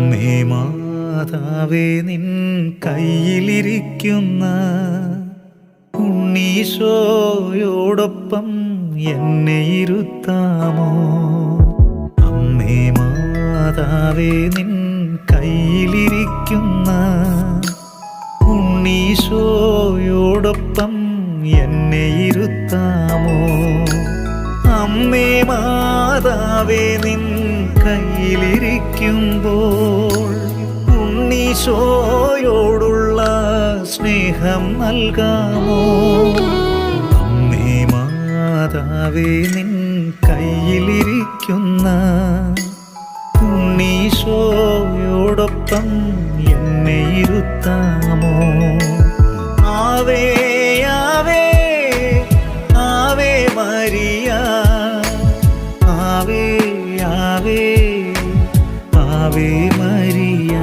അമ്മേ മാതാവേ നിൻ കയ്യിലിരിക്കുന്ന ഉണ്ണീശോയോടൊപ്പം എന്നെ ഇരുത്താമോ? അമ്മേ മാതാവേ നിൻ കയ്യിലിരിക്കുന്ന ഉണ്ണീശോയോടൊപ്പം എന്നെ ഇരുത്താമോ? അമ്മേ മാതാവേ നിൻ കയ്യിലിരിക്കുമ്പോൾ ഉണ്ണീശോയോടുള്ള സ്നേഹം നൽകാമോ? അമ്മേ മാതാവേ നിൻ കയ്യിലിരിക്കുന്ന ഉണ്ണീശോയോടൊപ്പം എന്നെ ഇരുത്താമോ? ആവേ ആവേ ആവേ മരിയ, ആവേ ആവേ ആവേ മരിയ.